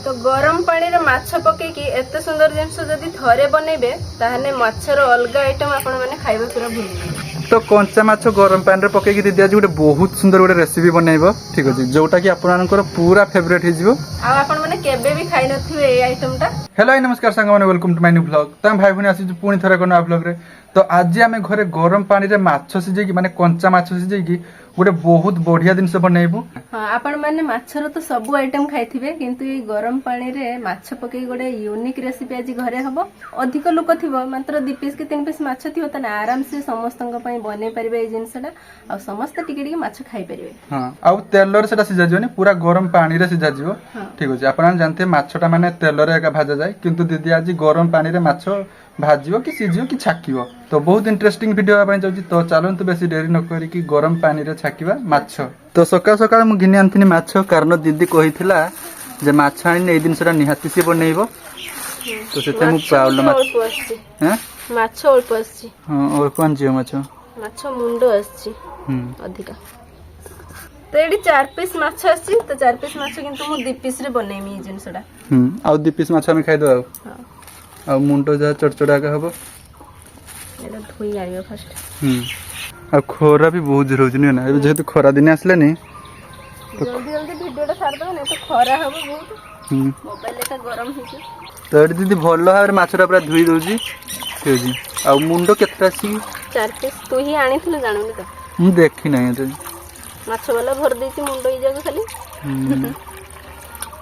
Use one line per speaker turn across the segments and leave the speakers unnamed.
तो गरम पानी रे माछ पकेकी एते सुंदर जिनस जदि थरे बनैबे ताहने माछर अलग आइटम आपण माने खाइबा पूरा भूल
तो कंचा माछ गरम पानी रे पकेकी दीदी आज गोटे बहुत सुंदर गोटे रेसिपी बनैबो ठीक अछि जोटा कि आपनकर पूरा फेवरेट हि जिवो
आ आपण माने केबे भी खाइ नथिबे ए आइटमटा।
हेलो नमस्कार संग माने welcome to my new vlog. तम भाई भनी आसी पुणी थरे कोन व्लॉग रे। तो आज आमे घरे गरम पानी रे माछ सिझे कि माने कंचा माछ सिझे कि गोटे बहुत बढ़िया जिनस बनैबो।
हां आपण माने माछर तो सब आइटम खाइथिबे किंतु ए गरम पानी रे माछ पकेई गोटे यूनिक रेसिपी आज घरे हबो। अधिक लोक थिबो मात्र 2 पीस के 3 पीस माछ थिबो तने आराम से समस्तन पई बनै परिबे ए जिनसटा आ समस्त टिके टिके माछ खाइ परिबे।
हां आ तेल रे सेटा सिझा जिवनी पूरा गरम पानी रे सिझा जिवो ठीक अछि। आपण जानते माछटा माने तेल रे एका भाजा जाय किंतु दीदी आज गरम पानी रे माछ भाजियो कि सिझियो कि छाकियो। तो बहुत इंटरेस्टिंग वीडियो आ जाउची। तो चलन तो बेसी देरी न करी कि गरम पानी रे छाकिबा माछ। तो सकाळ सकाळ मु घिनि आनथिनी माछ कारण दीदी कहिथिला जे माछ आनी ए दिनसरा निहाती से बनैबो। तो सेते मु पाउल माछ हैं
माछ अल्प आछि।
हां और कोन जियो माछ
मुंडो आछि अधिका। तो एडी 4 पीस माछ आछि। तो 4 पीस माछ किंतु मु 2 पीस रे बनैमी ए जिनसडा
आ 2 पीस माछ हम खाइ दो। हां आ मुंडो जा चड़चड़ा का हबो
एटा धोई आइयो फर्स्ट।
आ खोरा भी बहुत जोर होजनी ना ए जेहेतु खरा दिन आसले नी
तो जल्दी जल्दी वीडियोटा सार दो ने तो खरा हबो बहुत मोबाइल एटा गरम हिचे।
तो एडी दीदी भल्लो हार माछरा पूरा धुई दोजी केजी आ मुंडो केतरा सी
4 पीस तू ही आनी थिले जानूनी तो
मु देखि नै तो
माछ वाला भर देती मुंडो ही जागो खाली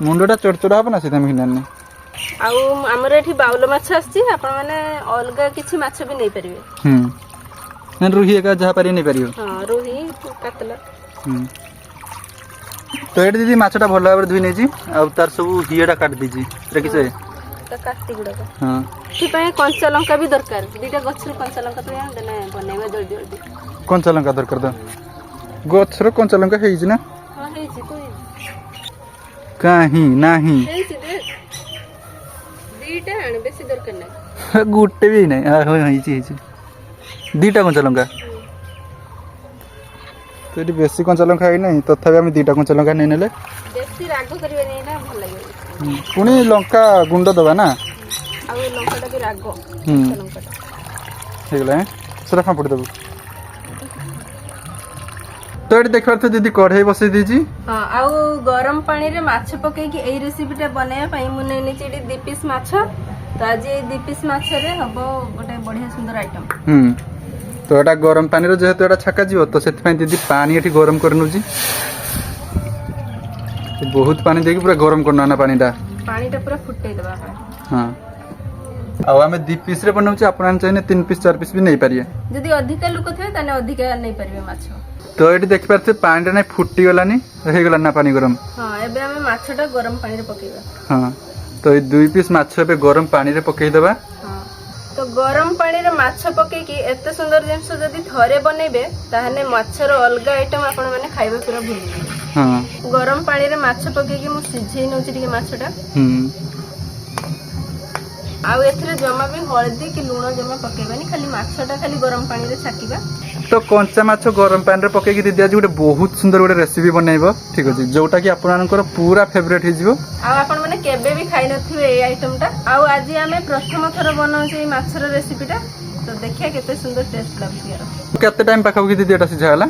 मुंडोटा चड़चड़ा हबो ना सीधा मिनानी।
आउ हमर एठी बाउल माछ आछि आपण माने अलगा किछि माछ भी नै परिबे।
न रुही का जहा पारी नै परियो।
हां रुही कातला
तो एडी दीदी माछटा भल्लो हाबर धुई नै जी आ तार सब हियडा काट दीजी रे किसे
त काटी गुडा का।
हां
ठी पय कंचा लंका भी दरकार दीटा गछर कंचा लंका तो यार देने बनैबा जल्दी जल्दी।
कंचा लंका दरकार द गछर कंचा लंका हेइज ना।
हां हेइछि तो
काहे नाही
हेइछि दे दीटा आन बेसी दरकार नै
गुटे भी नै आ हेइछि दीटा कंचा लंका। तो एटी बेसी कंचा लंका है नै तथापि हम दीटा कंचा लंका नै नेले
बेसी राग करिवे नै ना भल लागे
पुनी लंका गुंड दबा ना
आ लंकाटा भी राग लंकाटा
हेगला सेटा फापड़ देबो। तो एटी देखबार तो दीदी कढ़ाई बसै दीजी।
हां आ गरम पानी रे माछ पके कि एई रेसिपीटा बनाया पई मु नै नि चेडी 2 पीस माछ। तो आज ए 2 पीस माछ रे हबो गोटे बढ़िया सुंदर आइटम।
तो एटा गरम पानी रो जेहेतु एटा छका जीवो तो सेति पई दीदी पानी एठी गरम करनु जी। तो बहुत पानी देके पूरा गरम करना ना पानीटा
पूरा फुटै देबा।
हां आ हमें 2 पीस रे बनाउ छी आपन चाहिए 3 पीस 4 पीस भी नै पारिए
जदी अधिक लोक थे तने अधिक नै परिबे माछ।
तो एठी देख पारते पानी नै फुटी गलानी हे गला ना पानी गरम।
हां एबे हमें माछटा गरम पानी रे पकेबा।
हां तो ए 2 पीस माछ पे गरम पानी रे पकेई देबा।
हां तो गरम पानी रे माछ पके कि एते सुंदर जिंस जदी थरे बनैबे ताहने माछर अलग आइटम आपण माने खाइबा पूरा भूल। हां गरम पानी रे माछ पके कि मु सिझै नउची टिके माछटा आउ एथरे जमा भी हळदी कि लूण जमा पकेबानी खाली माछटा खाली गरम पानी रे छाकिबा।
तो कंचा माछ गरम पानी रे पकेकी दीदी आज गोटे बहुत सुंदर गोटे रेसिपी बनैबो ठीक अछि जोटा कि आपनकर पूरा फेवरेट हि जिवो
आ आपण माने केबे भी खाइ नथिबे ए आइटमटा। आउ आज हमें प्रथम थर बनाउ छी माछर रेसिपीटा। तो देखिया केते सुंदर टेस्ट लागछि यार।
केते टाइम पाखा कि दीदी एटा सिझा हला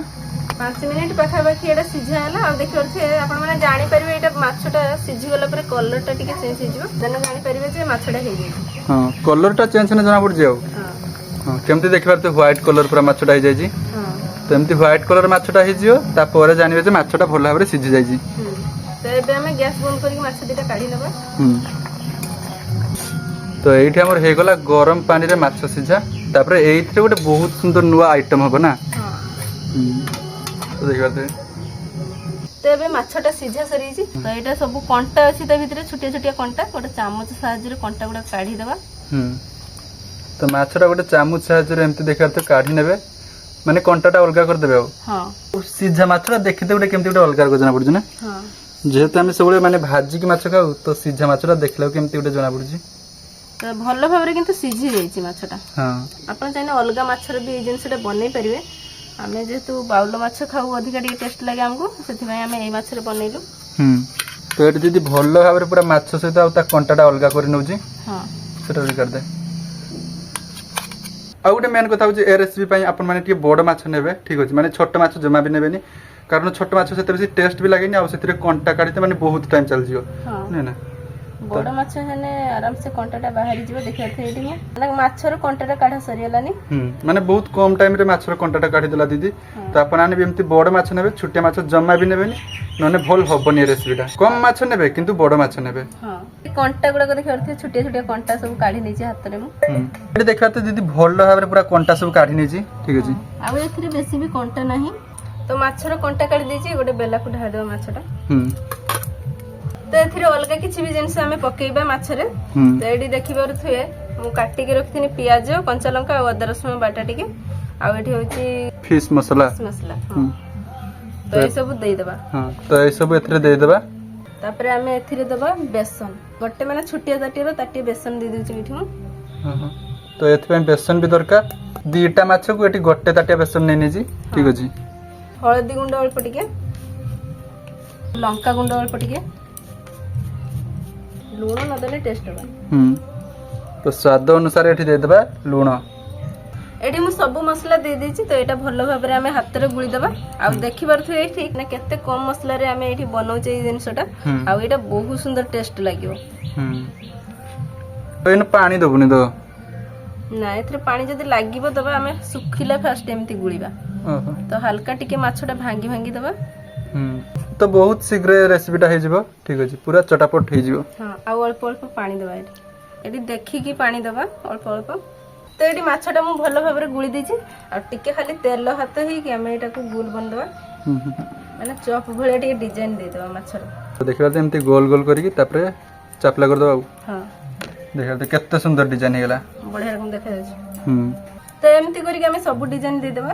5 मिनिट पाखा बाकी एटा सिझा हला। आ देखियो छे आपण माने जानि परिबे एटा माछटा सिझी गला पर कलरटा टिके चेंज हो जिवो जने जानि परिबे जे माछटा हे गेछि।
हां कलरटा चेंज ने जना पड़ जाओ। हां केमते देखबार तो व्हाइट कलर पूरा माछटा हे जाय जी। हां तो एमती व्हाइट कलर माछटा हे जियो ता परे जानिबे जे माछटा भल भाबरे सिझी जाय जी।
तो एबे हमें गैस बंद करी माछ दिटा काढी लेबा।
तो एठी हमर हे गला गरम पानी रे माछ सिझा तापर एइथरे गोटे बहुत सुंदर नुवा आइटम हबो ना। हां तो देखबार
तो एबे माछटा सिझा सरी जी। तो एटा सब कंटा अछि त भितरे छोटे छोटे कंटा गोटे चामच साहाଯ୍य रे कंटा गुडा काढी देबा।
तो माछटा गोटे चामच साहाଯ୍य रे एमती देखबार तो काढी नेबे माने कंटाटा अलगा कर देबे। हां सिझा माछटा देखिते गोटे केमती गोटे अलगा जना पड़ ना। हां जेहेतु आम सब माने भाजी की माछ खाऊ तो सिझा माछटा देखला केमती गोटे जना पड़
तो भल भाबरे किंतु सिझी जाईची माछटा।
हां
आपण चाइने अलगा माछर भी ए जिनसटा बनै परिबे। आमे जेतु बाउल माछ खाऊ अधिक टेस्ट लागे हमको सेति भाई आमे ए माछरे बनैलु।
तो ये दीदी भल भाव में पूरा माछ सहित आ कंटाटा अलग कर नौची
हाँ
सेटा भी करदे आ गोटे मेन कथा हूँ ए रेसिपी आपण मैंने बड़ माछ ने ठीक अच्छे माने छोट माछ जमा भी नेबेनी कारण छोट माछ से बेसी टेस्ट भी लगे आ कंटा काढ़ी माने बहुत टाइम चल जियो नहीं ना
बड़ माछ हेने आराम से कंटाटा बाहरी जीव देखिया थे एठी माने माछर कंटाटा काढा सरियलानी
माने बहुत कम टाइम रे माछर कंटाटा काढ़ी देला दीदी तो आपण आने भी एमती बड़ माछ नेबे छोटिया माछ जमा भी नेबेनी नने भल हबनी रेसिपीटा कम माछ नेबे किंतु बड़ माछ नेबे
हां कंटा गुडा को देखिया थे छोटिया छोटिया कंटा सब काढी नै छी हाथ रे मु
एठी देखिया तो दीदी भल भाव रे पूरा कंटा सब काढ़ी नै छी ठीक अछि
आ एथरे बेसी भी कंटा नाही तो माछर कंटा काढी दै छी गोटे बेला को ढा देबा माछटा तो एथिरे अलग किछि भी जिनस हमें पकेइबा माछरे तो एडी देखि पारुथुए मु काटी के रखथिनी प्याज कंचा लंका और अदा रसुन बाटा टिके आ एठी होची
फिश मसाला
तो ए सब देई देबा
हां तो ए सब एथिरे देई देबा
तापरे हमें एथिरे देबा बेसन गोटे माने छोटिया ताटी बेसन दे देछि एठी मु
तो एथि बेसन भी दरकार दीटा माछ को एठी गोटे ताटिया बेसन नै नेजी ठीक अछि
हळदी गुंड अल्प टिके लंका गुंड अल्प टिके लूण न देले टेस्ट होबा
तो स्वाद अनुसार एठी दे देबा लूण
एठी मु सब मसला दे देछि तो एटा भलो भाबरे हमें हाथ रे गुळी देबा आ देखि परथु एठी ना केते कम मसला रे हमें एठी बनाउचे ई जिनसटा आ एटा बहुत सुंदर टेस्ट लागियो
तो इन पानी दबुनी दो
ना एथरे पानी जदी लागिबो दबा हमें सुखिला फास्ट एमती गुळीबा तो हल्का टिके माछटा भांगी भांगी दबा
तो बहुत शीघ्र रेसिपीटा हे जिवो ठीक अछि पूरा चटापट हे जिवो
हां आ अल्प अल्प पानी दबा एठी देखि की पानी दबा अल्प अल्प तो एठी माछटा मु भलो भाबरे गुळी देछि आ टिके खाली तेल हाथ हे कि हमें एटा को गोल बन दबा माने चॉप भले टिके डिजाइन दे दबा माछर
तो देखिबा त एमती गोल गोल करिकि तापरे चापला कर दबा
हां
देखिबा त केते सुंदर डिजाइन हे गेला
बढ़िया रकम देखा जाछि तो एमती करिकि हमें सब डिजाइन दे देबा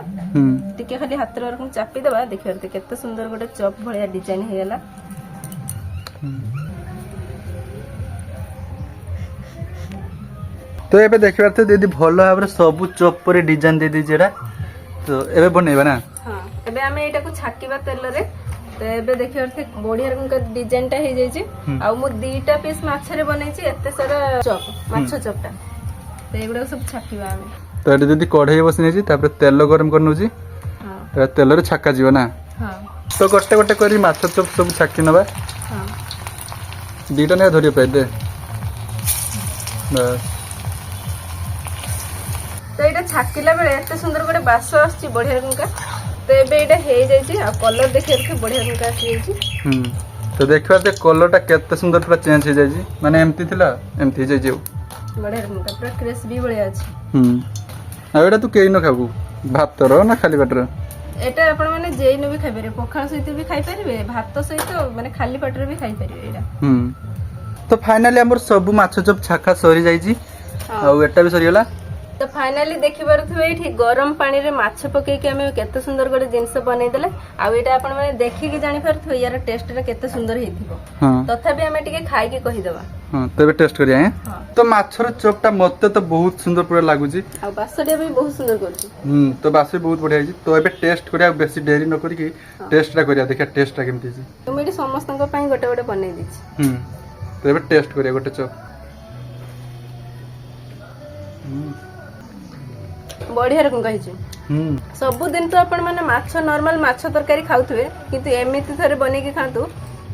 टिके खाली हाथ रे रकम चापी देबा देखिबा त केते सुंदर गोटे चॉप भलिया डिजाइन हे गेला
तो एबे देखिबार त दीदी भलो भाबरे सब चॉप पर डिजाइन दे दी जेडा तो एबे बनेबा ना
हां एबे हमें एटा को छाकीबा तेल रे तो एबे देखिबार त बढ़िया रकम डिजाइन टा हे जाय छी आ मु दीटा पीस माछ रे बनै छी एते सारा चॉप माछ चॉपटा तो एगुडा सब छाकीबा हमें
तो एटी दीदी कढ़ाई बसने छी तापर तेल गरम करनु छी
हां
तो तेल रे छक्का जीव ना
हां
तो गोटे गोटे करी माछ चॉप सब छक्की नबा
हां
दीटा ने धरियो पे दे बस
तो एटा छाकीला बेले एते सुंदर गोटे बास आछि बढ़िया रकम का तो एबे एटा हे जाय छी आ कलर देखिर के बढ़िया रकम का आछि छी
तो देखिबा ते कलरटा केते सुंदर पूरा चेंज हे जाय छी माने एमती थिला एमती जाय जेउ
बढ़िया रकम का पूरा क्रिस्पी बढ़िया अछि
आ एटा तू केइ न खाबू भात तर ना खाली बटर
एटा आपण माने जेइ न भी खाइ परिबे पखाल सहित भी खाइ परिबे भात सहित माने खाली पेटर भी खाइ परिबे एटा
तो फाइनली हमर सब माछ चप छाका सरी जाय छी आ एटा भी सरी गेला
तो फाइनली देखि परथु एठी गरम पानी रे माछ पके के हमें केते सुंदर गोटे जिंस बनै देले आ एटा आपण माने देखि के जानि परथु यार टेस्ट रे केते सुंदर हेथिबो तथापि हमें टिके खाइ के कहि देबा
हां तबे टेस्ट करिया हैं तो माछर चपटा मते तो बहुत सुंदर पूरा लागु छी
आ बासडिया भी बहुत सुंदर करछि
तो बासे बहुत बढ़िया छी तो एबे टेस्ट करिया बेसी देरी न करी कि टेस्टटा करिया देखिया टेस्टटा केमती छी
तो मेडी समस्त को पई गोटे गोटे बनै दी छी
तो एबे टेस्ट करिया गोटे चप
बढ़िया रकम कहि छी सब दिन तो आपण माने माछ नॉर्मल माछ तरकारी खाउथुवे किंतु एमिति थरे बनै के खातु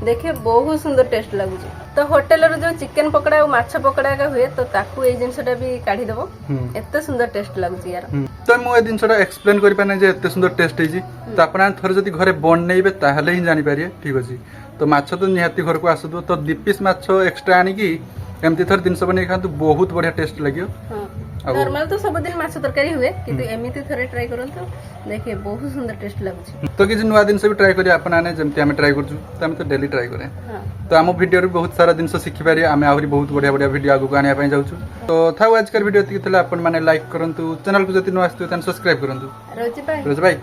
देखे बहुत सुंदर टेस्ट लागु छी तो होटल रो जो चिकन पकोड़ा और माछ पकोड़ा का हुए तो ताकू ए जिनसटा भी काढी देबो एते सुंदर टेस्ट लागु छी यार
तो मु ए जिनसटा एक्सप्लेन करि पाने जे एते सुंदर टेस्ट हे छी तो आपण थरे जदी घरे बनैबे ताहले ही जानि पारिए ठीक अछि तो माछ तो निहाती घर को आसु तो 2 पीस माछ एक्स्ट्रा आनी की एमती थर दिन सब बनै खातु बहुत बढ़िया टेस्ट लागियो
नॉर्मल तो सब दिन माछ तरकारी हुए किंतु एमिति थरे ट्राई करंतु देखिए बहुत सुंदर टेस्ट लागु
तो किछि नुवा दिन से भी ट्राई करिए आपण आने जेमती हमें ट्राई करछु तो हम तो डेली ट्राई करे तो आम वीडियो रे बहुत सारा दिन शिखि पारे आमे आहुरी बहुत बढ़िया बढ़िया वीडियो आगु आनिया पई जाउछु तो थाउ आजकर वीडियो तिक थला आपण माने लाइक करंतु चैनल को जति न आस्तु तन सब्सक्राइब करंतु रोज भाई